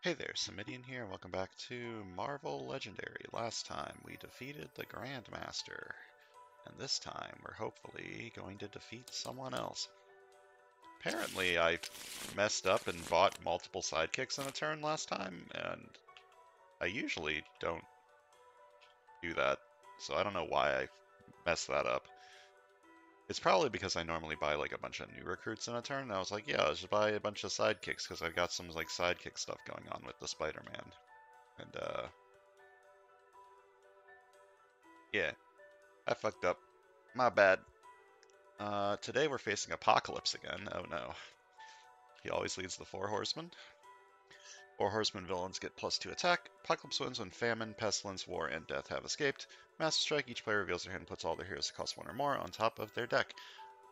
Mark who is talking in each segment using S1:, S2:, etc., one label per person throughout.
S1: Hey there, Samitian here, and welcome back to Marvel Legendary. Last time we defeated the Grandmaster, and this time we're hopefully going to defeat someone else. Apparently I messed up and bought multiple sidekicks in a turn last time, and I usually don't do that, so I don't know why I messed that up. It's probably because I normally buy like a bunch of new recruits in a turn, and I was like, yeah, I'll just buy a bunch of sidekicks because I've got some like sidekick stuff going on with the Spider-Man. And yeah, I fucked up. My bad. Today we're facing Apocalypse again. Oh no. He always leads the Four Horsemen. Four Horsemen villains get +2 attack. Apocalypse wins when Famine, Pestilence, War, and Death have escaped. Master Strike, each player reveals their hand and puts all their heroes to cost 1 or more on top of their deck.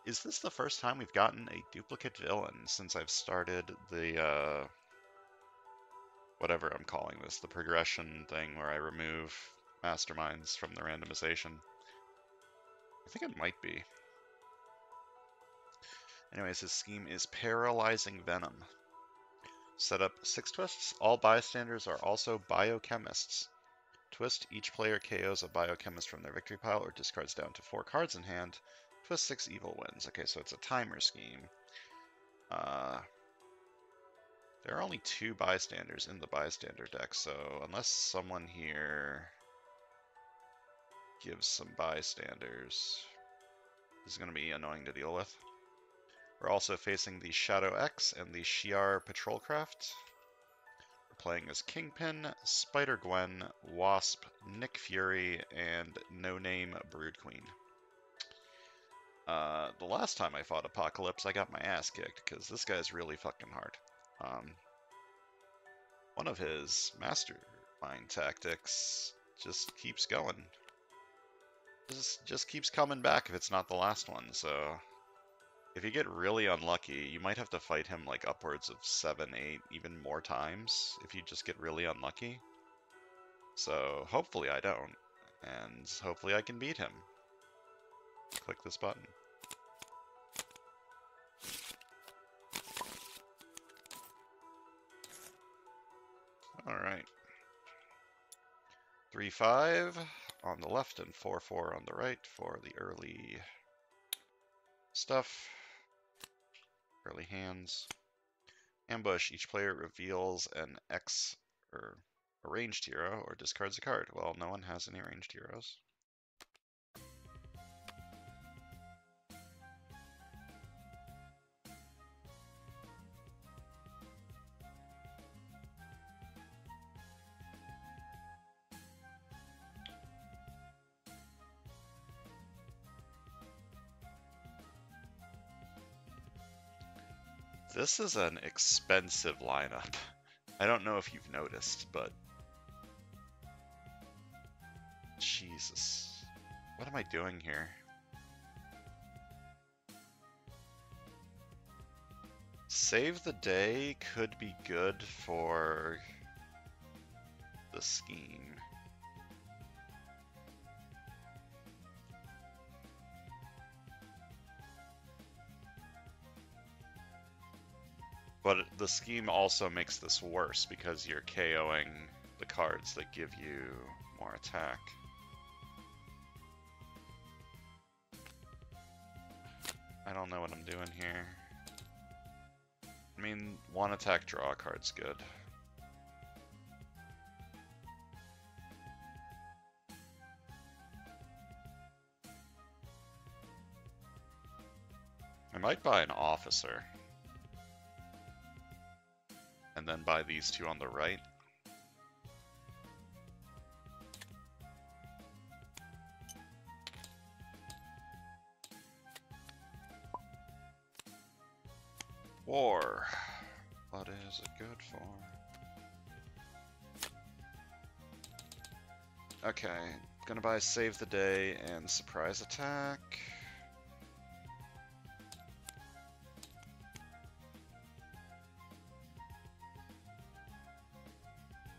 S1: Is this the first time we've gotten a duplicate villain since I've started the, whatever I'm calling this, the progression thing where I remove masterminds from the randomization? I think it might be. Anyways, his scheme is Paralyzing Venom. Set up 6 twists. All bystanders are also biochemists. Twist, each player KOs a biochemist from their victory pile or discards down to 4 cards in hand. Twist 6 evil wins. Okay, so it's a timer scheme. There are only 2 bystanders in the bystander deck, so unless someone here gives some bystanders, this is going to be annoying to deal with. We're also facing the Shadow X and the Shi'ar Patrolcraft. We're playing as Kingpin, Spider-Gwen, Wasp, Nick Fury, and no-name Brood Queen. The last time I fought Apocalypse, I got my ass kicked, because this guy's really fucking hard. One of his mastermind tactics just keeps going. Just keeps coming back if it's not the last one, so if you get really unlucky, you might have to fight him like upwards of 7, 8, even more times if you just get really unlucky. So hopefully I don't, and hopefully I can beat him. Click this button. Alright. 3-5 on the left and 4-4 on the right for the early stuff. Early hands. Ambush. Each player reveals an X or a ranged hero or discards a card. Well, no one has any ranged heroes. This is an expensive lineup. I don't know if you've noticed, but Jesus. What am I doing here? Save the Day could be good for the scheme. But the scheme also makes this worse because you're KOing the cards that give you more attack. I don't know what I'm doing here. I mean, 1 attack draw card's good. I might buy an officer. And then buy these 2 on the right. War. What is it good for? Okay, gonna buy Save the Day and Surprise Attack.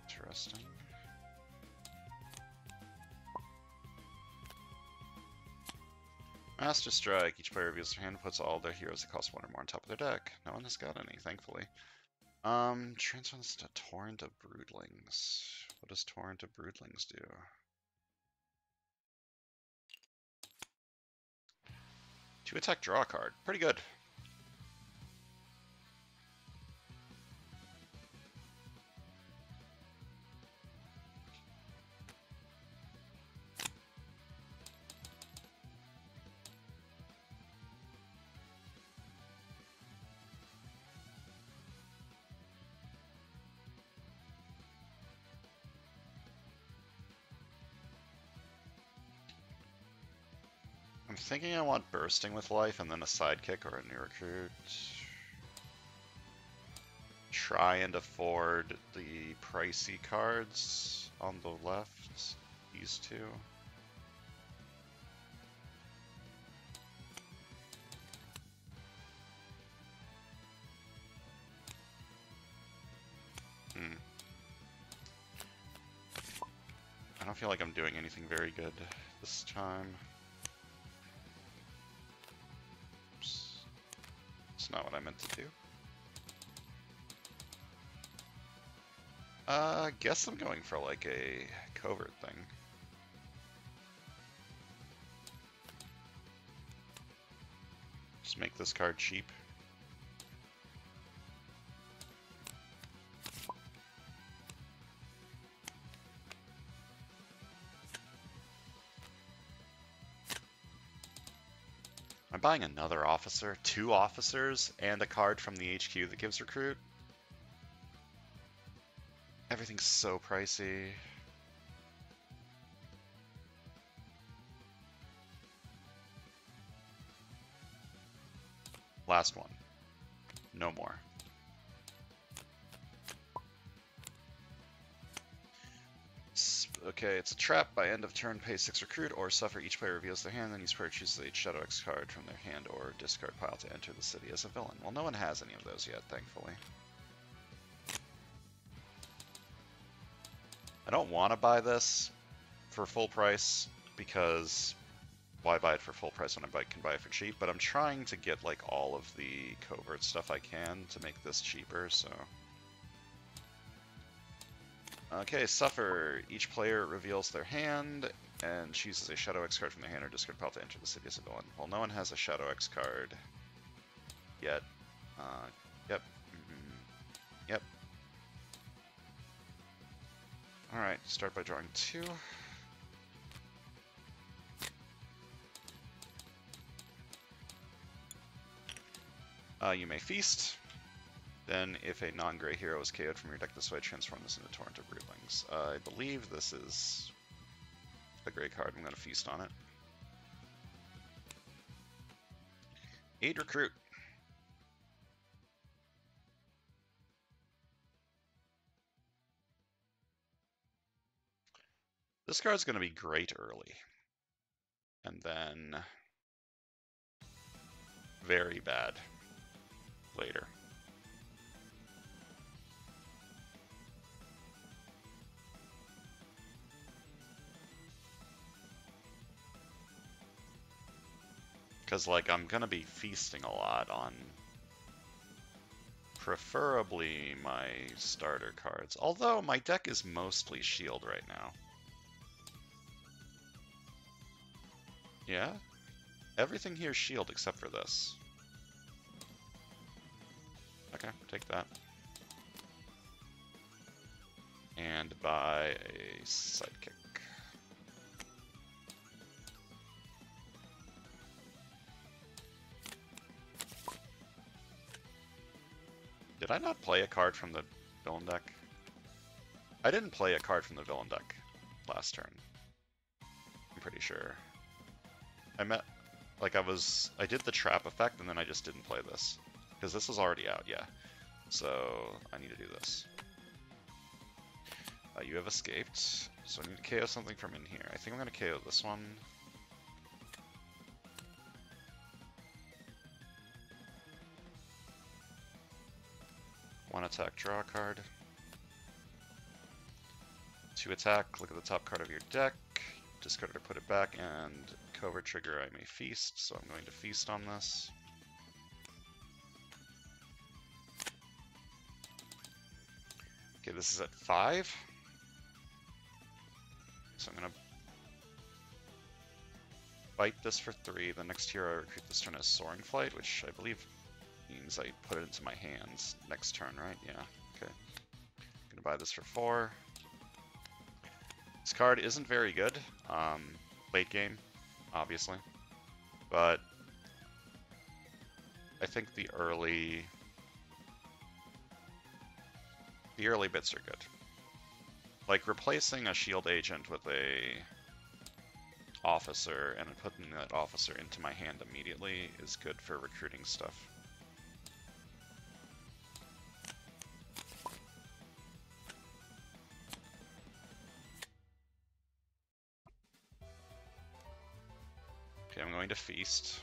S1: Interesting. Master Strike. Each player reveals their hand and puts all their heroes that cost 1 or more on top of their deck. No one has got any, thankfully. Transforms to Torrent of Broodlings. What does Torrent of Broodlings do? 2 attack, draw a card. Pretty good. I'm thinking I want Bursting with Life and then a Sidekick or a new recruit. Try and afford the pricey cards on the left. These two. I don't feel like I'm doing anything very good this time. Oops. It's not what I meant to do. Guess I'm going for like a covert thing. Just make this card cheap. I'm buying another officer, 2 officers, and a card from the HQ that gives recruit. Everything's so pricey. Last one. No more. Okay, it's a trap. By end of turn, pay 6 recruit or suffer. Each player reveals their hand, then each player chooses a Shadow X card from their hand or discard pile to enter the city as a villain. Well, no one has any of those yet, thankfully. I don't want to buy this for full price because why buy it for full price when I can buy it for cheap? But I'm trying to get like all of the covert stuff I can to make this cheaper, so... Okay, suffer. Each player reveals their hand and chooses a Shadow X card from their hand or discard pile to enter the city as a villain. Well, no one has a Shadow X card yet. Yep. Yep. Alright, start by drawing 2. You may feast. Then, if a non-gray hero is KO'd from your deck this way, transform this into Torrent of Broodlings. I believe this is a gray card. I'm going to feast on it. 8 recruit. This card's going to be great early. And then very bad later. Because, like, I'm going to be feasting a lot on preferably my starter cards. Although, my deck is mostly shield right now. Yeah? Everything here is shield except for this. Okay, take that. And buy a sidekick. Did I not play a card from the villain deck? I didn't play a card from the villain deck last turn. I'm pretty sure. I did the trap effect and then I just didn't play this. Because this was already out, yeah. So, I need to do this. You have escaped, so I need to KO something from in here. I think I'm going to KO this one. One attack, draw a card. 2 attack, look at the top card of your deck. Discard it or put it back, and covert trigger I may feast, so I'm going to feast on this. Okay, this is at 5. So I'm gonna fight this for 3. The next hero I recruit this turn is Soaring Flight, which I believe means I put it into my hands next turn, right? Yeah, okay. Gonna buy this for 4. This card isn't very good, late game, obviously, but I think the early bits are good. Like replacing a shield agent with a officer and putting that officer into my hand immediately is good for recruiting stuff. Okay, I'm going to feast.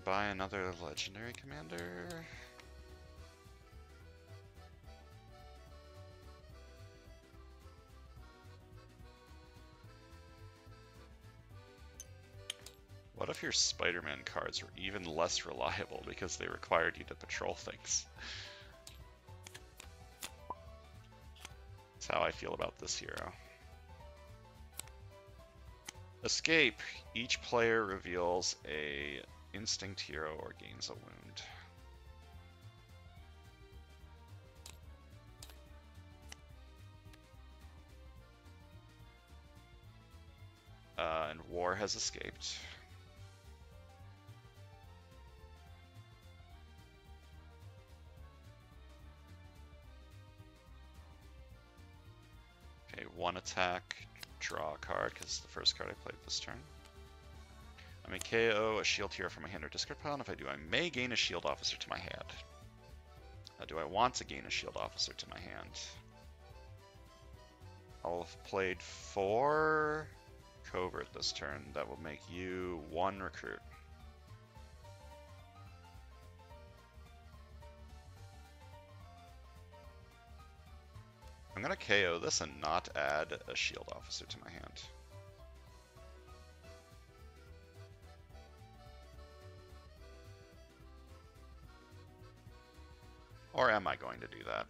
S1: Buy another legendary commander. What if your Spider-Man cards were even less reliable because they required you to patrol things? That's how I feel about this hero. Escape. Each player reveals a instinct hero or gains a wound. And War has escaped. Okay, 1 attack, draw a card, because it's the first card I played this turn. I may KO a shield hero from my hand or discard pile, and if I do, I may gain a shield officer to my hand. Do I want to gain a shield officer to my hand? I'll have played 4 covert this turn. That will make you 1 recruit. I'm gonna KO this and not add a shield officer to my hand. Or am I going to do that?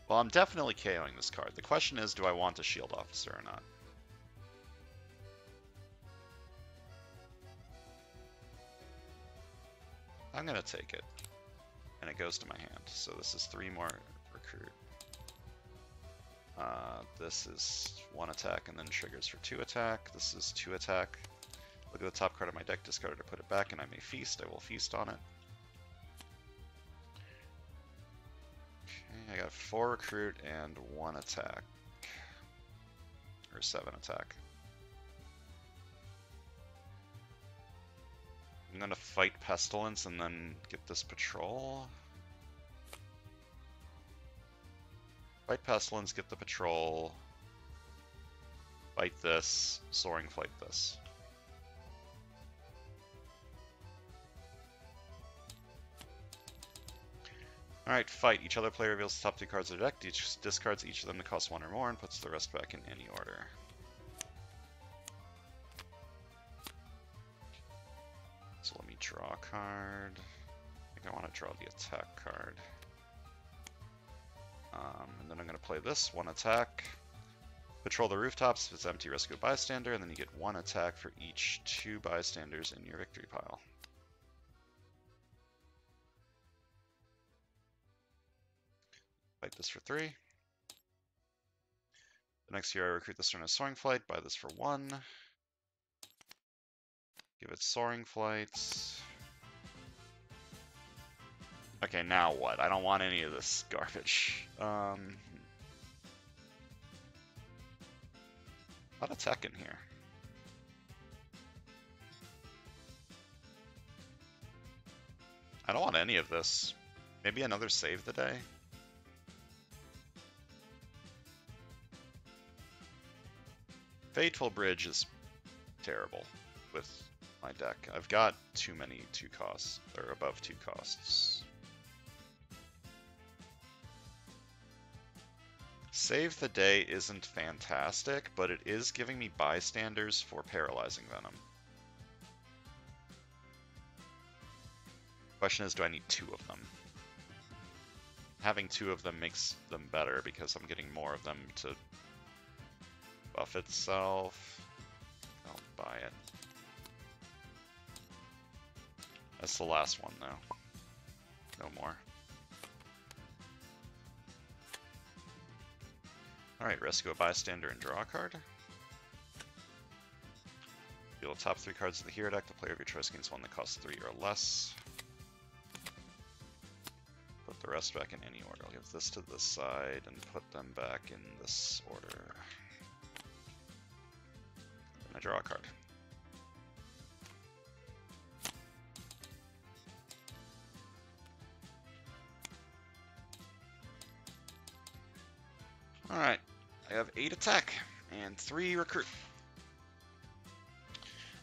S1: Well, I'm definitely KOing this card. The question is, do I want a shield officer or not? I'm gonna take it. And it goes to my hand. So this is 3 more recruit. This is 1 attack and then triggers for 2 attack. This is 2 attack. Look at the top card of my deck, discard it or put it back, and I may feast. I will feast on it. Okay, I got 4 recruit and 1 attack. Or 7 attack. I'm gonna fight Pestilence and then get this patrol. Fight Pestilence, get the patrol. Fight this, Soaring Flight this. Alright, fight. Each other player reveals the top 2 cards of their deck, each discards each of them to cost 1 or more, and puts the rest back in any order. So let me draw a card. I think I want to draw the attack card. And then I'm going to play this, 1 attack. Patrol the rooftops if it's empty, rescue a bystander, and then you get 1 attack for each 2 bystanders in your victory pile. Fight this for 3. The next year I recruit this turn as Soaring Flight, buy this for 1. Give it Soaring Flight. Okay, now what? I don't want any of this garbage. A lot of tech in here. I don't want any of this. Maybe another save the day? Fateful Bridge is terrible with my deck. I've got too many 2 costs, or above 2 costs. Save the Day isn't fantastic, but it is giving me bystanders for Paralyzing Venom. Question is, do I need 2 of them? Having 2 of them makes them better because I'm getting more of them to buff itself. I'll buy it. That's the last one, though. No more. Alright, rescue a bystander and draw a card. Deal the top 3 cards of the hero deck. The player of your choice gains one that costs 3 or less. Put the rest back in any order. I'll give this to this side and put them back in this order. And I draw a card. Alright, I have 8 attack and 3 recruit.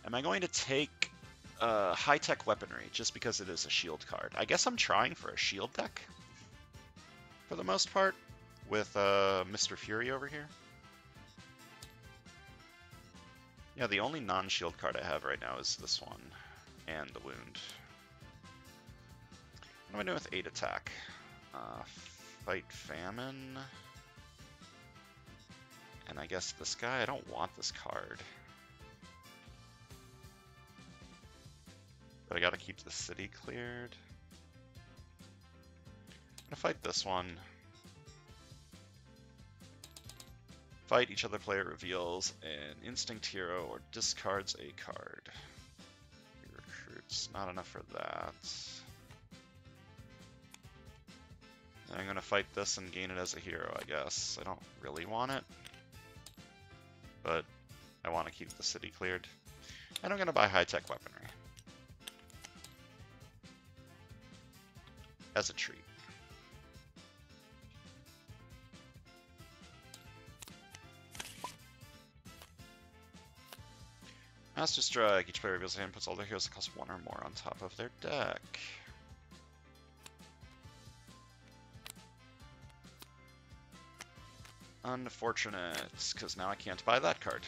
S1: Am I going to take high-tech weaponry just because it is a shield card? I guess I'm trying for a shield deck for the most part with Mr. Fury over here. Yeah, the only non-shield card I have right now is this one and the wound. What am I doing with 8 attack? Fight Famine. And I guess this guy, I don't want this card. But I gotta keep the city cleared. I'm gonna fight this one. Fight, each other player reveals an instinct hero or discards a card. Recruits, not enough for that. And I'm gonna fight this and gain it as a hero, I guess. I don't really want it, but I want to keep the city cleared. And I'm gonna buy high-tech weaponry as a treat. Master Strike. Each player reveals a hand, puts all their heroes that cost 1 or more on top of their deck. Unfortunate, because now I can't buy that card.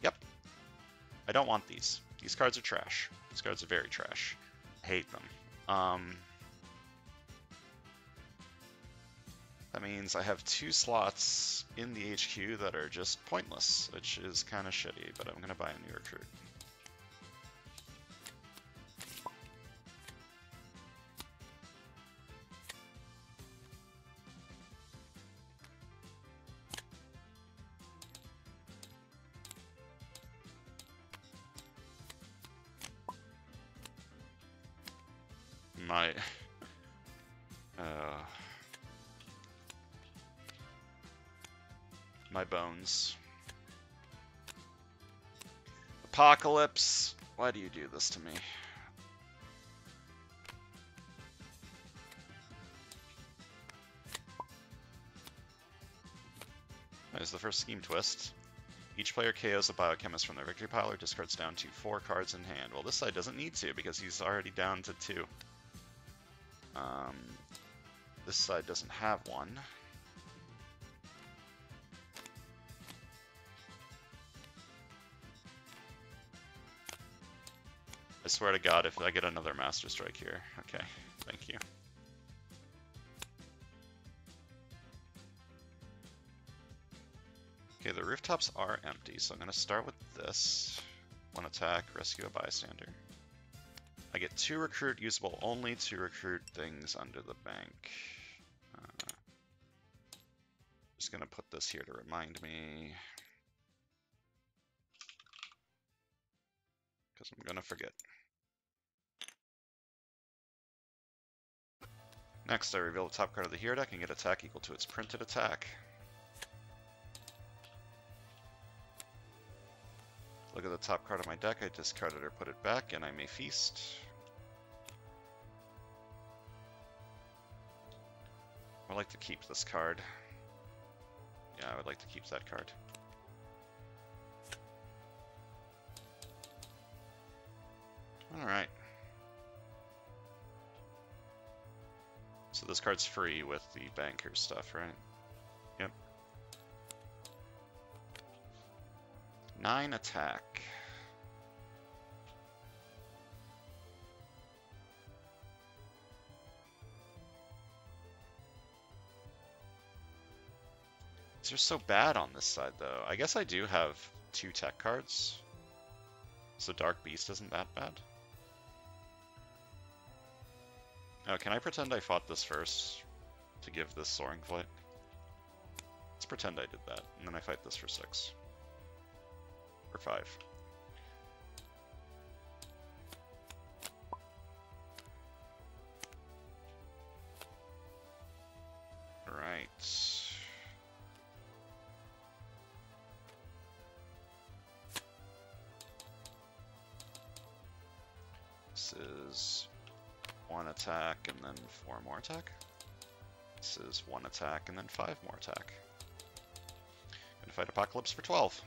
S1: Yep. I don't want these. These cards are trash. These cards are very trash. I hate them. That means I have 2 slots in the HQ that are just pointless, which is kind of shitty, but I'm going to buy a new recruit. My bones. Apocalypse, why do you do this to me? There's the first scheme twist. Each player KOs a biochemist from their victory pile or discards down to 4 cards in hand. Well, this side doesn't need to because he's already down to 2. This side doesn't have one. I swear to God, if I get another Master Strike here. Okay, thank you. Okay, the rooftops are empty, so I'm going to start with this. 1 attack, rescue a bystander. I get 2 recruit, usable only to recruit things under the bank. Just going to put this here to remind me, because I'm going to forget. Next, I reveal the top card of the hero deck and get attack equal to its printed attack. Look at the top card of my deck, I discard it or put it back, and I may feast. I would like to keep this card. Yeah, I would like to keep that card. Alright. So this card's free with the banker stuff, right? Yep. 9 attack. These are so bad on this side, though. I guess I do have 2 tech cards. So Dark Beast isn't that bad. Oh, can I pretend I fought this first to give this Soaring Flight? Let's pretend I did that, and then I fight this for 6. Or 5. Alright. This is 1 attack and then 4 more attack. This is 1 attack and then 5 more attack. Gonna fight Apocalypse for 12.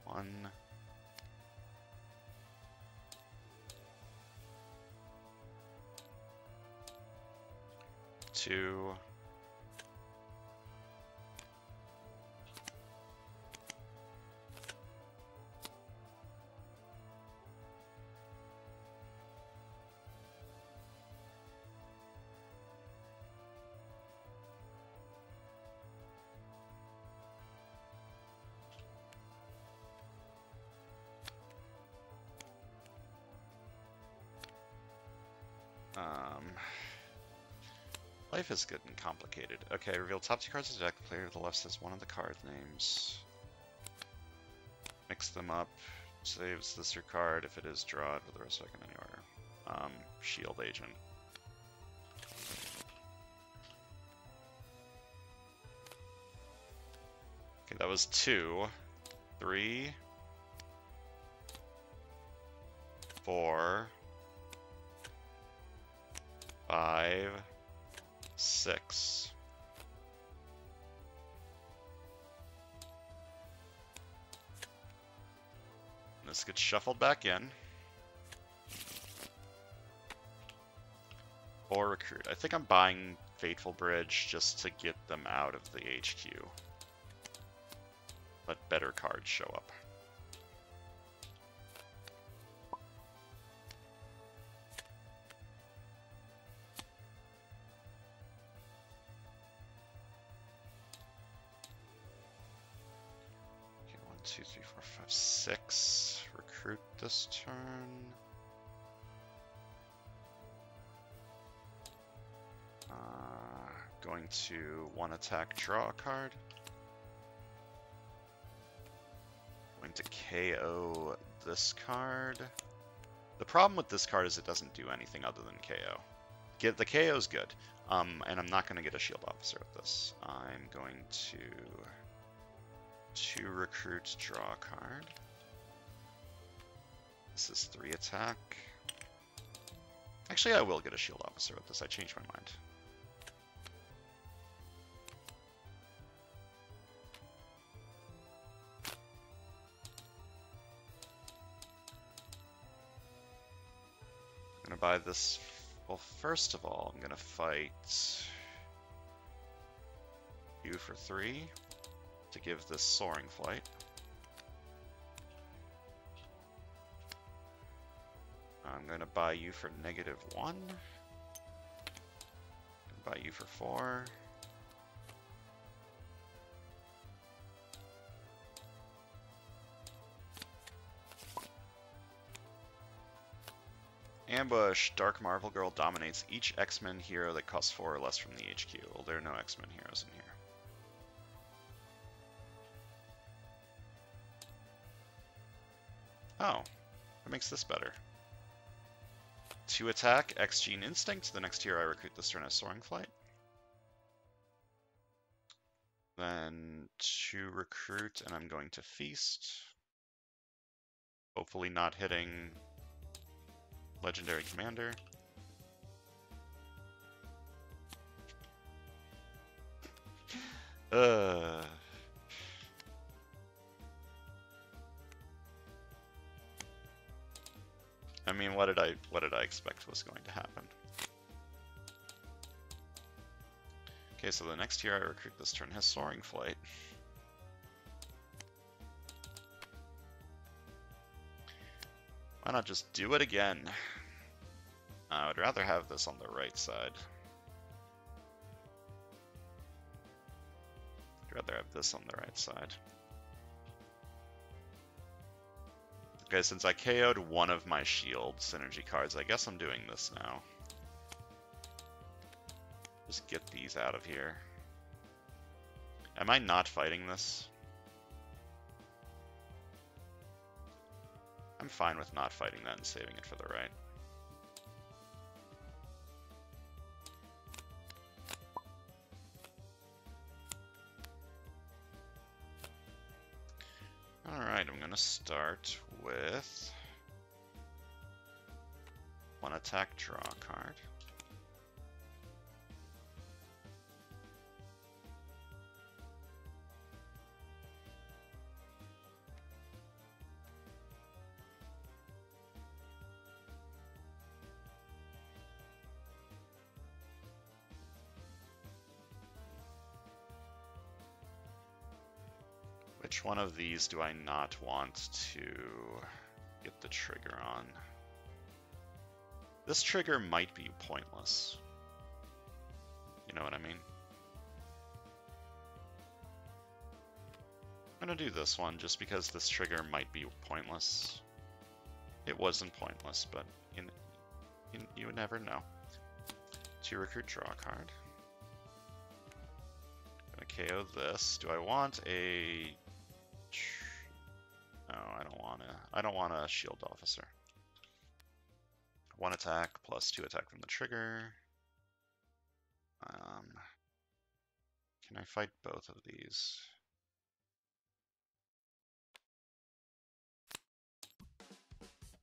S1: One. 2. Life is good and complicated. Okay, reveal top 2 cards of the deck. The player to the left says one of the card names. Mix them up. Saves this your card. If it is, draw it with the rest of it in any order. Shield Agent. Okay, that was 2. 3. 4. 5. 6. And this gets shuffled back in. Or recruit. I think I'm buying Fateful Bridge just to get them out of the HQ. Let better cards show up. Okay, 1, 2, 3, 4, 5, 6. Recruit this turn. Going to 1 attack, draw a card. Going to KO this card. The problem with this card is it doesn't do anything other than KO. The KO is good, and I'm not going to get a Shield Officer with this. I'm going to recruit, draw a card. This is 3 attack. Actually, I will get a Shield Officer with this. I changed my mind. I'm gonna buy this. Well, first of all, I'm gonna fight you for 3 to give this Soaring Flight. I'm gonna buy you for -1. Buy you for 4. Ambush. Dark Marvel Girl dominates each X-Men hero that costs 4 or less from the HQ. Well, there are no X-Men heroes in here. Oh, that makes this better. 2 attack, X-Gene Instinct. The next hero I recruit this turn has Soaring Flight. Then 2 recruit, and I'm going to feast. Hopefully not hitting Legendary Commander. I mean, what did I expect was going to happen? Okay, so the next hero I recruit this turn has Soaring Flight. Why not just do it again? I would rather have this on the right side. I'd rather have this on the right side. Okay, since I KO'd one of my shield synergy cards, I guess I'm doing this now. Just get these out of here. Am I not fighting this? I'm fine with not fighting that and saving it for the right. Alright, I'm gonna start with one attack, draw a card. Which one of these do I not want to get the trigger on? This trigger might be pointless. You know what I mean? I'm gonna do this one just because this trigger might be pointless. It wasn't pointless, but you would never know. To recruit, draw a card. Gonna KO this. Do I want a... No, I don't want a shield officer. One attack plus 2 attack from the trigger. Can I fight both of these?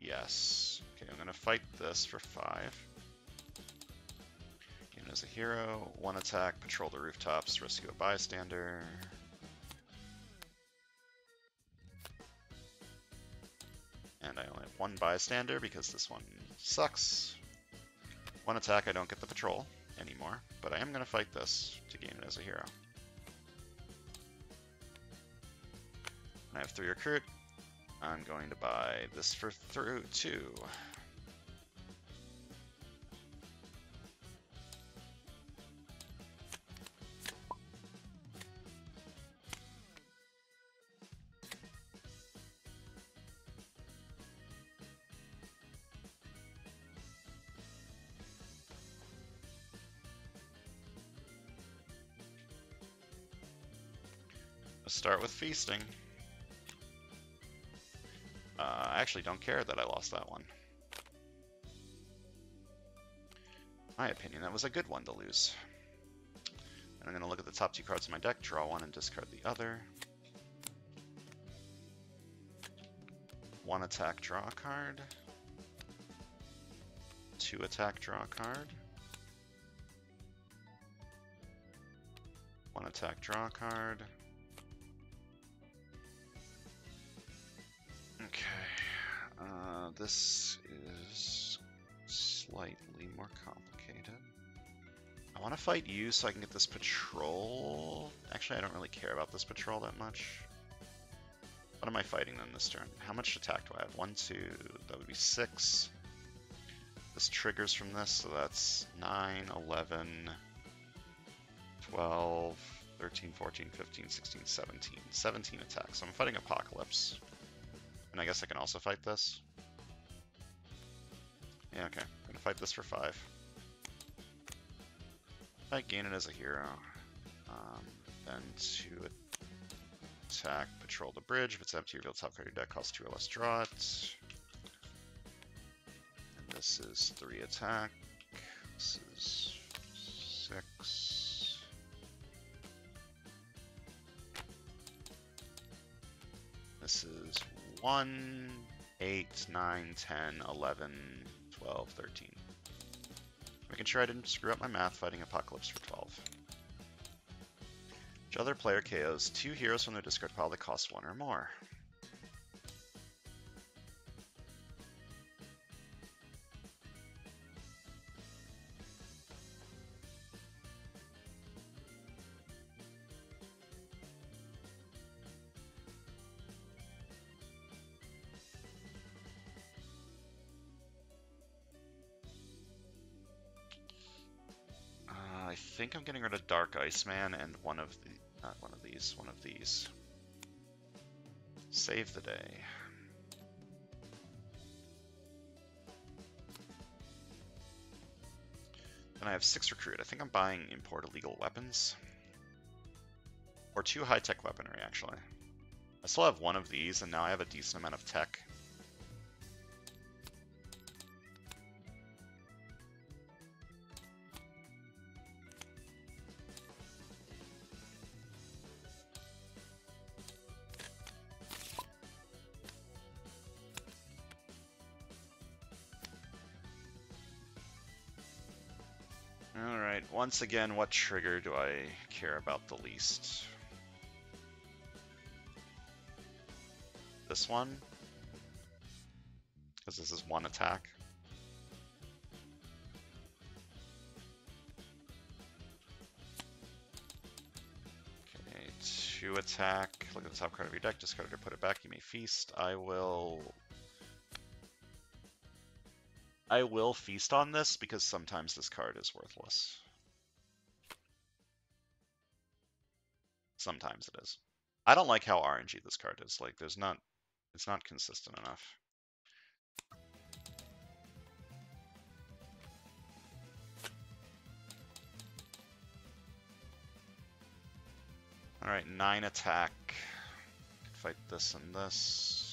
S1: Yes. Okay, I'm gonna fight this for 5. And as a hero, 1 attack, patrol the rooftops, rescue a bystander. And I only have 1 bystander because this one sucks. 1 attack, I don't get the patrol anymore, but I am going to fight this to gain it as a hero. And I have 3 recruit. I'm going to buy this for 2. Let's start with feasting. I actually don't care that I lost that one. In my opinion, that was a good one to lose. And I'm going to look at the top 2 cards of my deck, draw 1 and discard the other. 1 attack, draw a card. 2 attack, draw a card. 1 attack, draw a card. Okay, this is slightly more complicated. I want to fight you so I can get this patrol. Actually, I don't really care about this patrol that much. What am I fighting then this turn? How much attack do I have? 1, 2, that would be 6. This triggers from this, so that's 9, 11, 12, 13, 14, 15, 16, 17. 17 attacks. So I'm fighting Apocalypse. And I guess I can also fight this. Yeah, okay. I'm gonna fight this for 5. I gain it as a hero. Then 2 attack, patrol the bridge. If it's empty, reveal top card of your deck, costs 2 or less, draw it. And this is 3 attack. This is 6. This is 1, 8, 9, 10, 11, 12, 13. Making sure I didn't screw up my math fighting Apocalypse for 12. Which other player KOs 2 heroes from their discard pile that cost 1 or more? think I'm getting rid of Dark Iceman and one of the, not one of these, one of these. Save the day. And I have 6 recruit. I think I'm buying import illegal weapons. Or 2 high-tech weaponry, actually. I still have 1 of these, and now I have a decent amount of tech. Alright, once again, what trigger do I care about the least? This one? Because this is 1 attack. Okay, 2 attack. Look at the top card of your deck, discard it or put it back. You may feast. I will feast on this because sometimes this card is worthless. Sometimes it is. I don't like how RNG this card is. Like, it's not consistent enough. Alright, 9 attack. Fight this and this.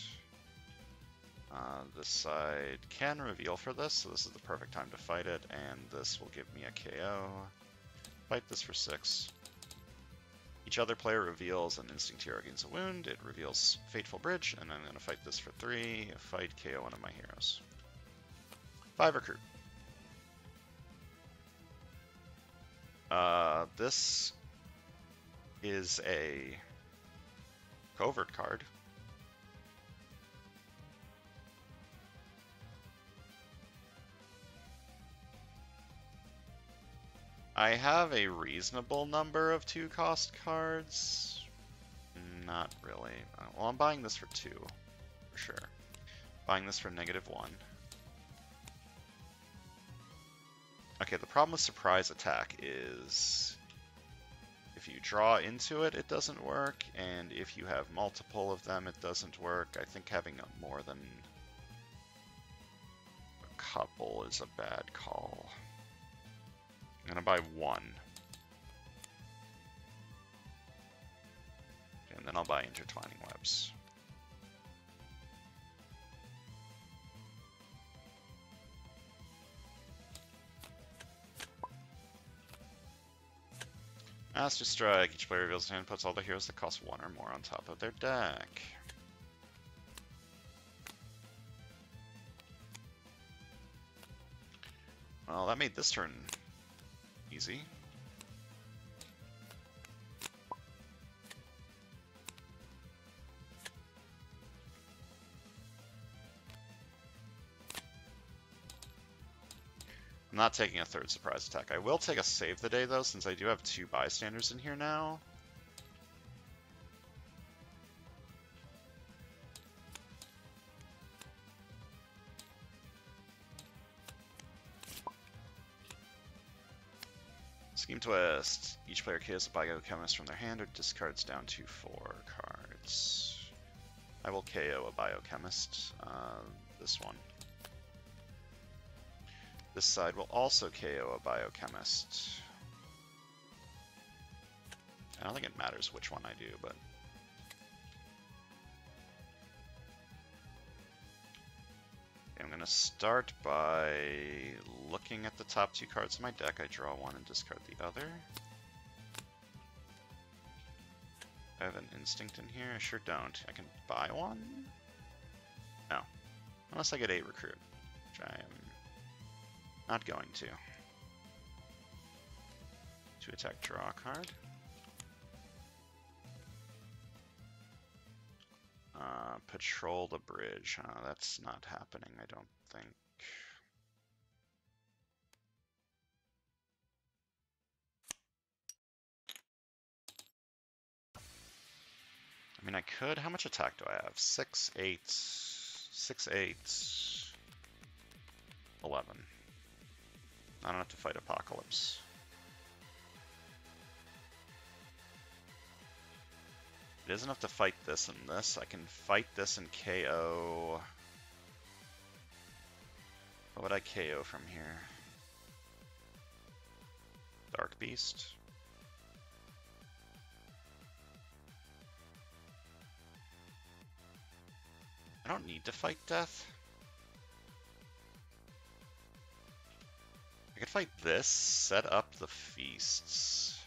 S1: This side can reveal for this, so this is the perfect time to fight it, and this will give me a KO. Fight this for 6. Each other player reveals an instinct hero gains a wound. It reveals Fateful Bridge, and I'm going to fight this for 3. Fight KO one of my heroes. 5 recruit. This is a covert card. I have a reasonable number of 2-cost cards. Not really. Well, I'm buying this for 2, for sure. Buying this for -1. Okay, the problem with surprise attack is if you draw into it, it doesn't work, and if you have multiple of them, it doesn't work. I think having more than a couple is a bad call. I'm gonna buy 1. And then I'll buy Intertwining Webs. Master Strike. Each player reveals his hand and puts all the heroes that cost 1 or more on top of their deck. Well, that made this turn easy. I'm not taking a 3rd surprise attack. I will take a save the day though, since I do have 2 bystanders in here now. Scheme Twist. Each player KOs a biochemist from their hand or discards down to 4 cards. I will KO a biochemist. This one. This side will also KO a biochemist. I don't think it matters which one I do, but... I'm going to start by looking at the top 2 cards of my deck. I draw 1 and discard the other. I have an instinct in here? I sure don't. I can buy 1? No. Unless I get 8 recruit, which I am not going to. 2 attack, draw a card. Patrol the bridge. That's not happening, I don't think. I mean, I could. How much attack do I have? 6, 8, 6, 8, 11. I don't have to fight Apocalypse. It is enough to fight this and this. I can fight this and KO. What would I KO from here? Dark Beast. I don't need to fight death. I could fight this, set up the feasts.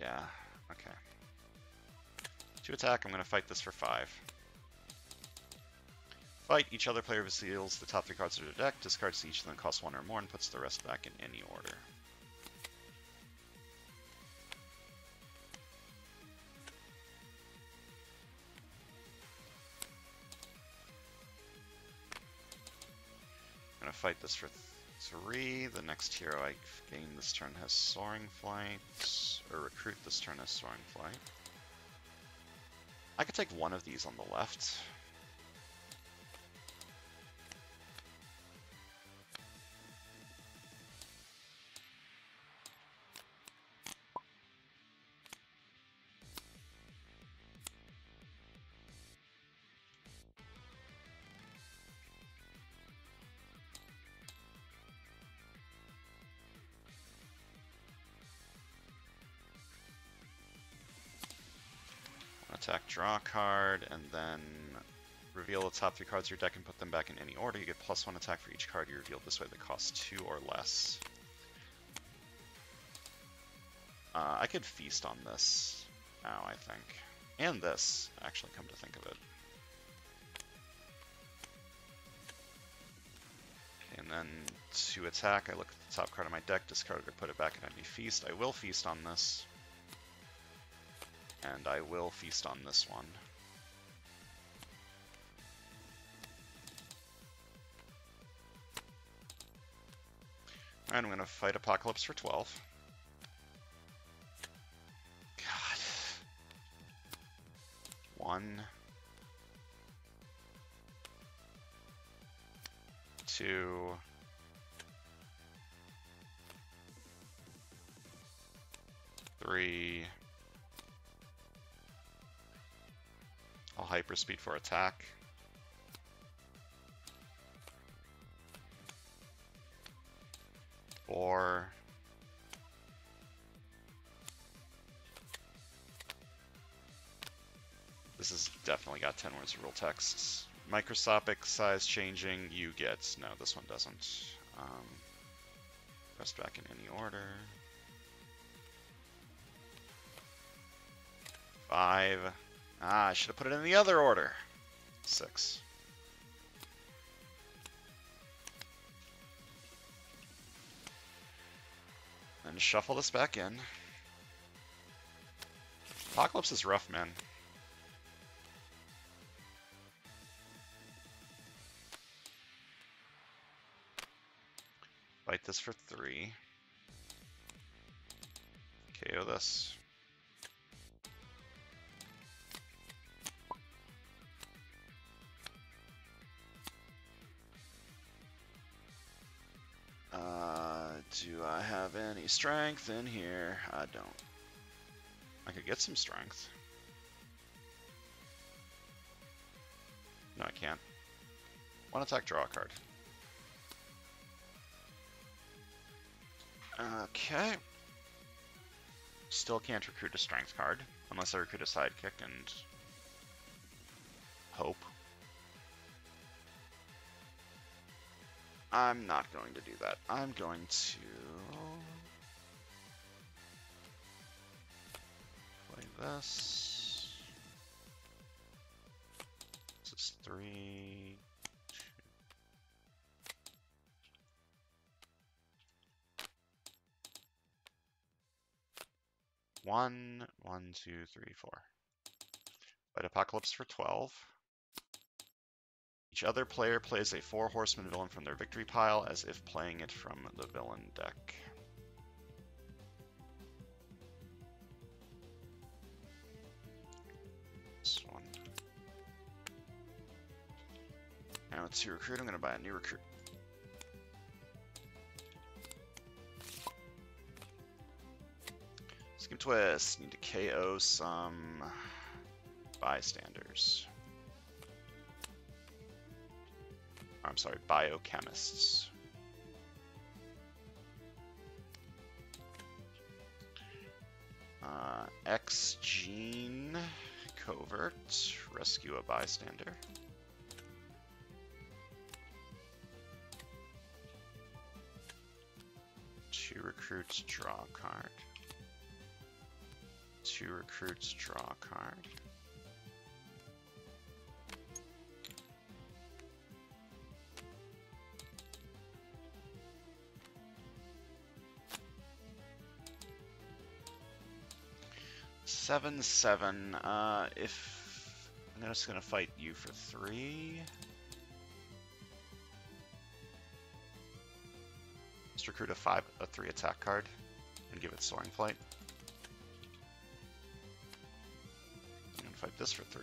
S1: Yeah, okay. To attack, I'm going to fight this for 5. Fight, each other player reveals the top 3 cards of their deck, discards each of them cost 1 or more, and puts the rest back in any order. I'm going to fight this for 3. The next hero I gain this turn has Soaring Flight, or recruit this turn has Soaring Flight. I could take one of these on the left. Attack, draw a card, and then reveal the top 3 cards of your deck and put them back in any order. You get +1 attack for each card you revealed this way that costs 2 or less. I could feast on this now, I think. And this, actually, come to think of it. Okay, and then to attack, I look at the top card of my deck, discard it or put it back in empty feast. I will feast on this. And I will feast on this one. Alright, I'm going to fight Apocalypse for 12. God. 1. 2. 3. I'll hyperspeed for attack. 4. This has definitely got 10 words of rule texts. Microscopic size changing, you get. No, this one doesn't. Press back in any order. 5. Ah, I should have put it in the other order. 6. And shuffle this back in. Apocalypse is rough, man. Fight this for 3. KO this. Do I have any strength in here? I don't. I could get some strength. No, I can't. 1 attack, draw a card. Okay. Still can't recruit a strength card, unless I recruit a sidekick and hope. I'm not going to do that. I'm going to play this. This is 3, 2, 1, 1, 2, 3, 4. Fight Apocalypse for 12. Each other player plays a 4 horseman villain from their victory pile as if playing it from the villain deck. This Fine with 2 recruit. I'm gonna buy a new recruit. Scheme twist. Need to KO some bystanders. I'm sorry, biochemists. X gene covert. Rescue a bystander. Two recruits, draw a card. 2 recruits, draw a card. Seven. If I'm just gonna fight you for 3. Just recruit a 3 attack card and give it soaring flight. I'm gonna fight this for 3.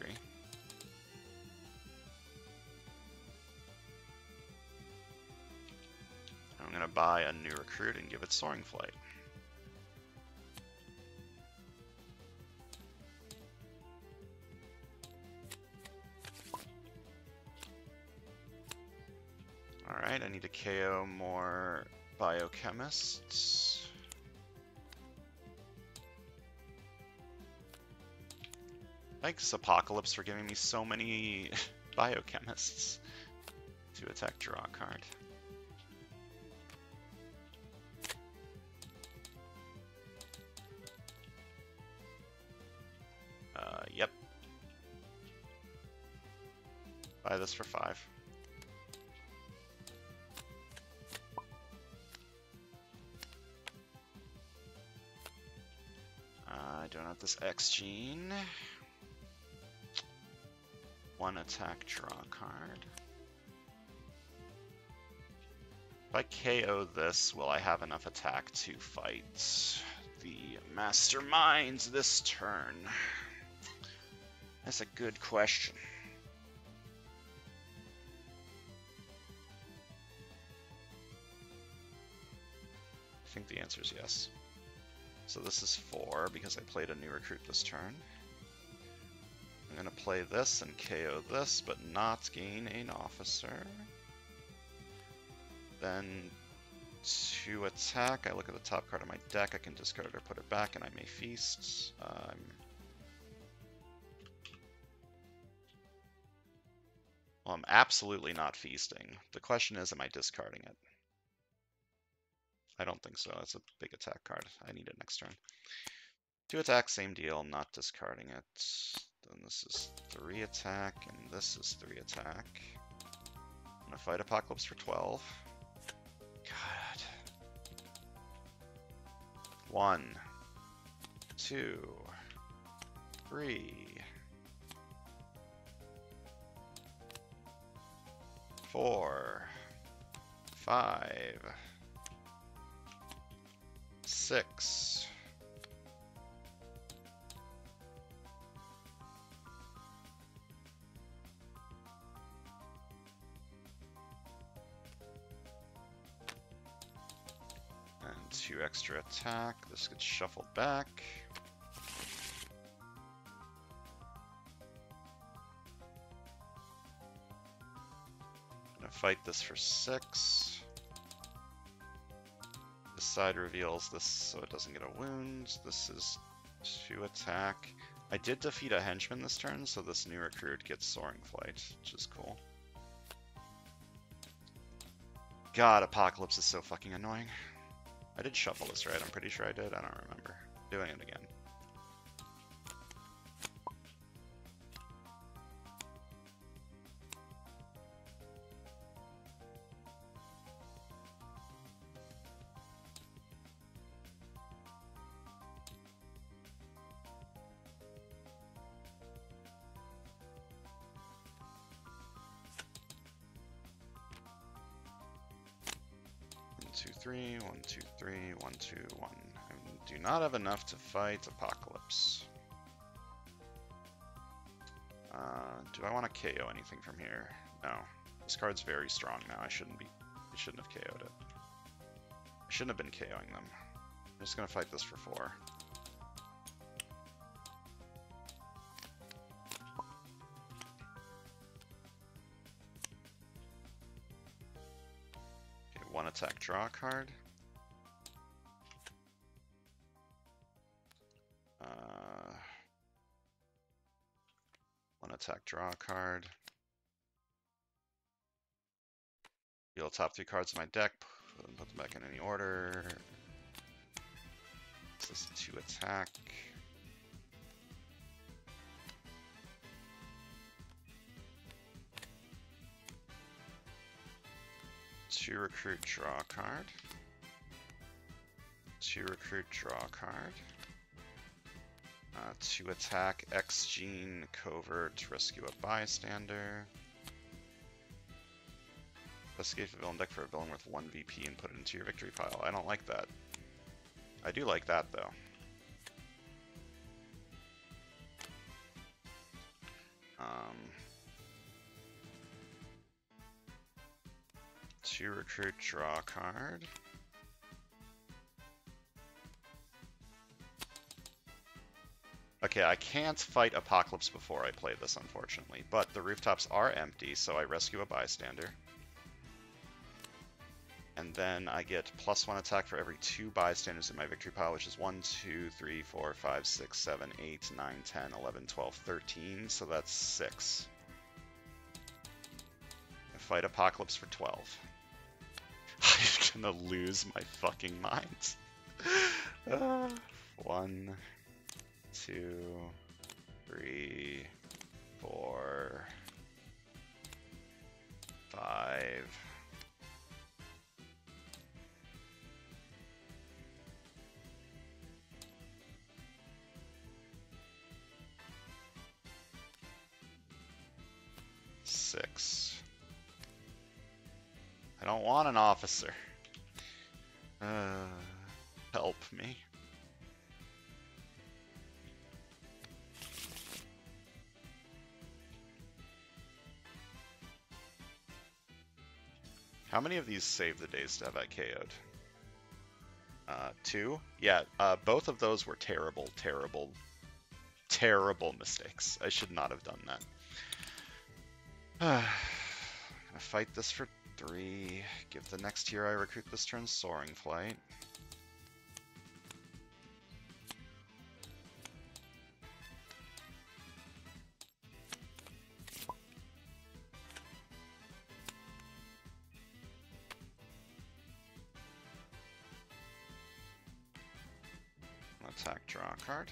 S1: I'm gonna buy a new recruit and give it soaring flight. Alright, I need to KO more biochemists. Thanks, Apocalypse, for giving me so many biochemists to attack, draw a card. Yep. Buy this for 5. I don't have this X gene. 1 attack, draw a card. If I KO this, will I have enough attack to fight the masterminds this turn? That's a good question. I think the answer is yes. So this is 4 because I played a new recruit this turn. I'm going to play this and KO this, but not gain an officer. Then 2 attack. I look at the top card of my deck. I can discard it or put it back, and I may feast. Well, I'm absolutely not feasting. The question is, am I discarding it? I don't think so. That's a big attack card. I need it next turn. 2 attack, same deal. Not discarding it. Then this is 3 attack, and this is 3 attack. I'm gonna fight Apocalypse for 12. God. 1, 2, 3, 4, 5, 6. And 2 extra attack. This gets shuffled back. I'm gonna fight this for 6. This side reveals this so it doesn't get a wound. This is 2 attack. I did defeat a henchman this turn, so this new recruit gets soaring flight, which is cool. God, Apocalypse is so fucking annoying. I did shuffle this, right? I'm pretty sure I did. I don't remember doing it again. Two, 3, 1, 2, 3, 1, 2, 1. I do not have enough to fight Apocalypse. Do I want to KO anything from here? No. This card's very strong now. I shouldn't have KO'd it. I shouldn't have been KOing them. I'm just gonna fight this for 4. Okay, 1 attack, draw a card. One attack, draw a card. Deal top 3 cards in my deck, put them back in any order. This is 2 attack. Two recruit, draw a card. 2 recruit, draw a card. 2 attack, X Gene, covert, rescue a bystander. Investigate the villain deck for a villain worth 1 VP and put it into your victory pile. I don't like that. I do like that though. Two recruit, draw a card. Okay, I can't fight Apocalypse before I play this, unfortunately, but the rooftops are empty, so I rescue a bystander. And then I get +1 attack for every 2 bystanders in my victory pile, which is 1, 2, 3, 4, 5, 6, 7, 8, 9, 10, 11, 12, 13, so that's 6. I fight Apocalypse for 12. I'm gonna lose my fucking mind. 1, 2, 3, 4, 5. I don't want an officer. Help me. How many of these save the days have I KO'd? 2? Yeah, both of those were terrible, terrible, terrible mistakes. I should not have done that. I fight this for 3. Give the next tier I recruit this turn Soaring Flight. Attack, draw a card.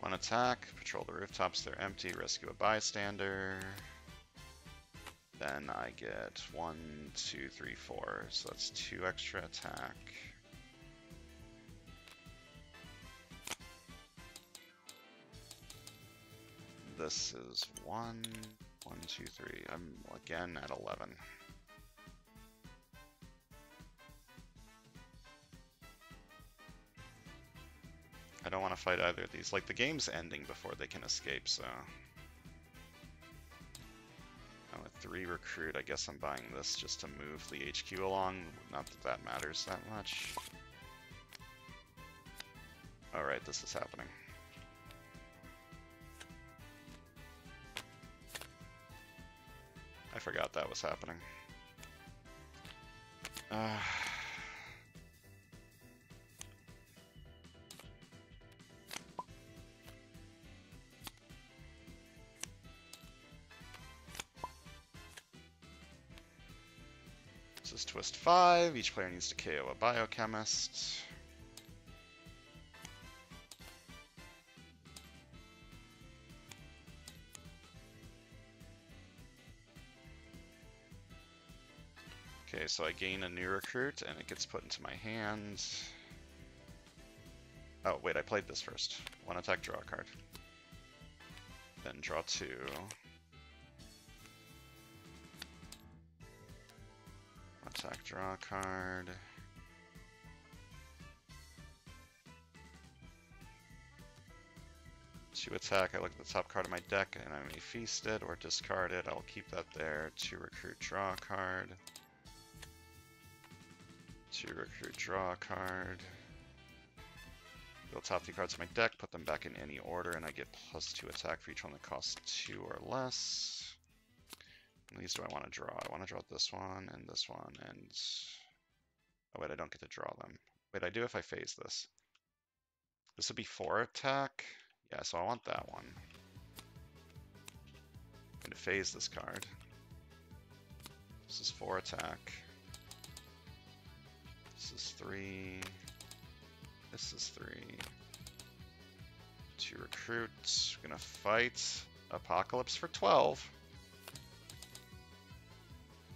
S1: One attack, patrol the rooftops, they're empty, rescue a bystander. Then I get 1, 2, 3, 4, so that's 2 extra attack. This is 1, 1, 2, 3. I'm again at 11. I don't want to fight either of these. Like, the game's ending before they can escape, so... I'm a 3 recruit. I guess I'm buying this just to move the HQ along. Not that that matters that much. Alright, this is happening. I forgot that was happening. This is Twist 5. Each player needs to KO a biochemist. Okay, so I gain a new recruit, and it gets put into my hand. Oh, wait, I played this first. 1 attack, draw a card. Then draw 2. Attack, draw a card. 2 attack, I look at the top card of my deck and I may feast it or discard it. I'll keep that there. 2 recruit, draw a card. 2 recruit, draw a card. Deal top 3 cards of my deck, put them back in any order, and I get +2 attack for each one that costs 2 or less. And these do I want to draw? I want to draw this one, and... Oh wait, I don't get to draw them. Wait, I do if I phase this. This would be 4 attack. Yeah, so I want that one. I'm going to phase this card. This is 4 attack. This is 3. This is 3. 2 recruits. We're going to fight Apocalypse for 12.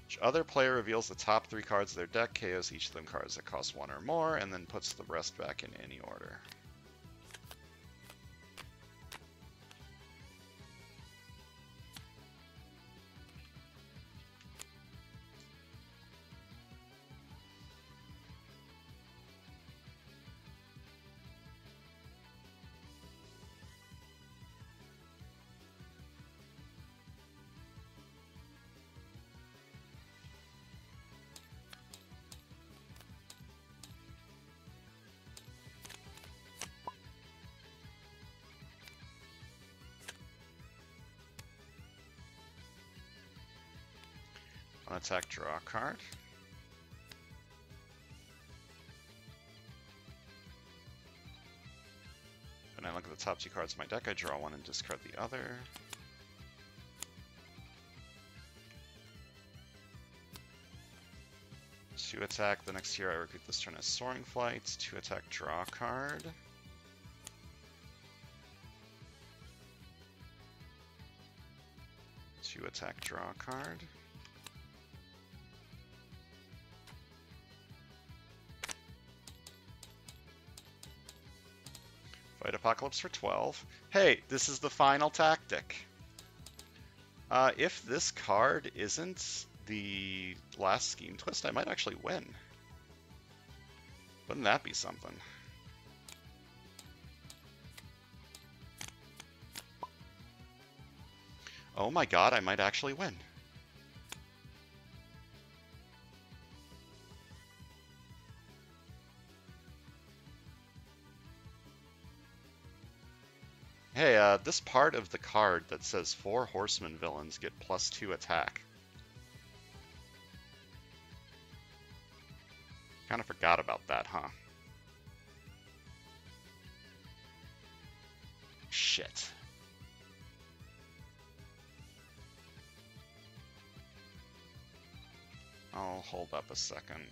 S1: Each other player reveals the top 3 cards of their deck, KOs each of them cards that cost 1 or more, and then puts the rest back in any order. Attack, draw a card. When I look at the top 2 cards of my deck, I draw one and discard the other. Two attack, the next tier I recruit this turn as Soaring Flight. 2 attack, draw a card. Two attack, draw a card. Fight Apocalypse for 12. Hey, this is the final tactic. If this card isn't the last Scheme Twist, I might actually win. Wouldn't that be something? Oh my god, I might actually win. Hey, this part of the card that says 4 Horseman villains get +2 attack. Kinda forgot about that, huh? Shit. I'll hold up a second.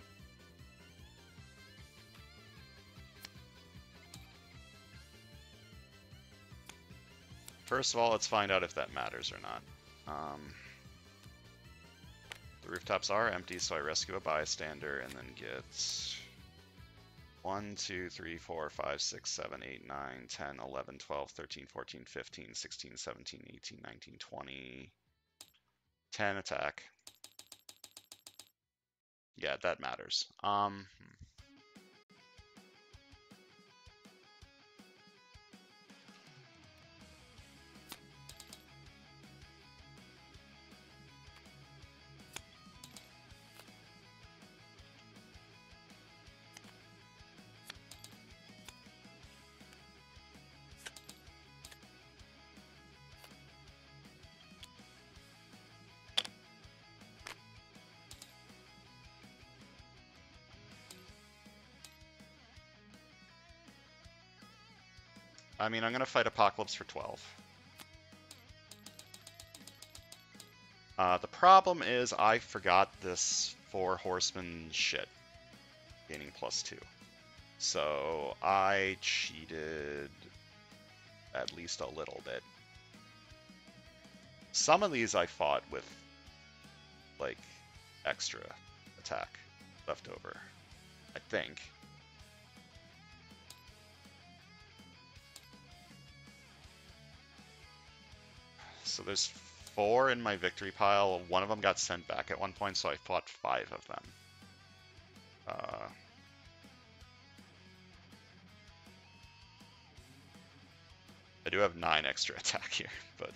S1: First of all, let's find out if that matters or not. The rooftops are empty, so I rescue a bystander and then get 1, 2, 3, 4, 5, 6, 7, 8, 9, 10, 11, 12, 13, 14, 15, 16, 17, 18, 19, 20, 10 attack. Yeah, that matters. I mean, I'm going to fight Apocalypse for 12. The problem is I forgot this 4 Horseman shit, gaining +2. So I cheated at least a little bit. Some of these I fought with, like, extra attack left over, I think. So there's 4 in my victory pile. One of them got sent back at one point, so I fought 5 of them. I do have 9 extra attack here, but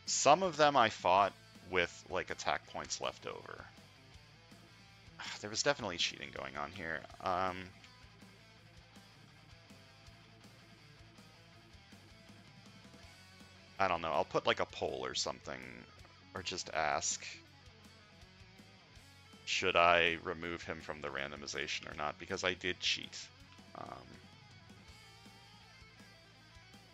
S1: some of them I fought with like attack points left over. There was definitely cheating going on here. I don't know. I'll put like a poll or something, or just ask, should I remove him from the randomization or not? Because I did cheat.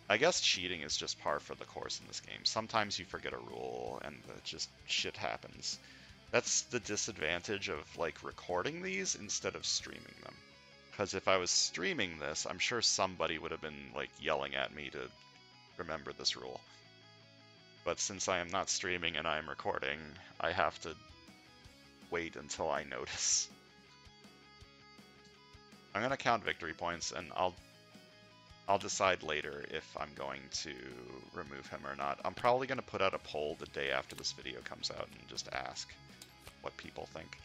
S1: I guess cheating is just par for the course in this game. Sometimes you forget a rule and just shit happens. That's the disadvantage of like recording these instead of streaming them. Because if I was streaming this, I'm sure somebody would have been like yelling at me to remember this rule. But since I am not streaming and I am recording, I have to wait until I notice. I'm going to count victory points, and I'll decide later if I'm going to remove him or not. I'm probably going to put out a poll the day after this video comes out and just ask what people think.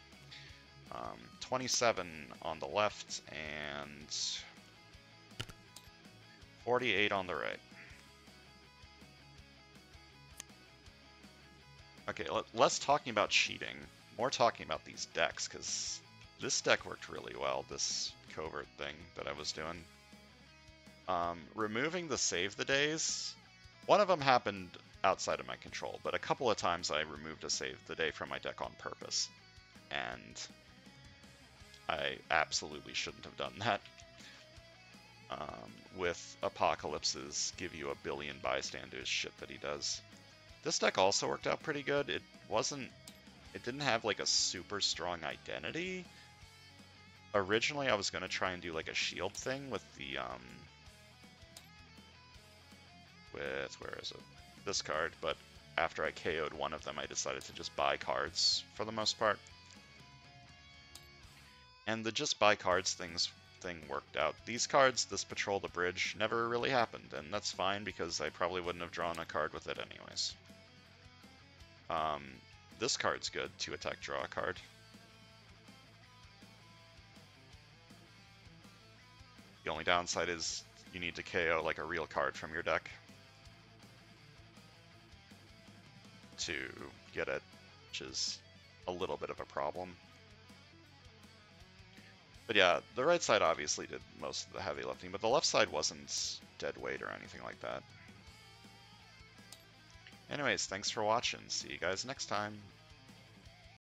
S1: 27 on the left and 48 on the right. Okay, less talking about cheating, more talking about these decks, because this deck worked really well, this covert thing that I was doing. Removing the save the days, one of them happened outside of my control, but a couple of times I removed a save the day from my deck on purpose, and I absolutely shouldn't have done that. With Apocalypse's give you a billion bystanders shit that he does. This deck also worked out pretty good. It didn't have like a super strong identity. Originally I was going to try and do like a shield thing with the, where is it? This card, but after I KO'd one of them I decided to just buy cards for the most part. And the just buy cards thing worked out. These cards, this Patrol the Bridge, never really happened, and that's fine because I probably wouldn't have drawn a card with it anyways. This card's good, 2 attack, draw a card. The only downside is you need to KO like a real card from your deck to get it, which is a little bit of a problem. But yeah, the right side obviously did most of the heavy lifting, but the left side wasn't dead weight or anything like that. Anyways, thanks for watching. See you guys next time.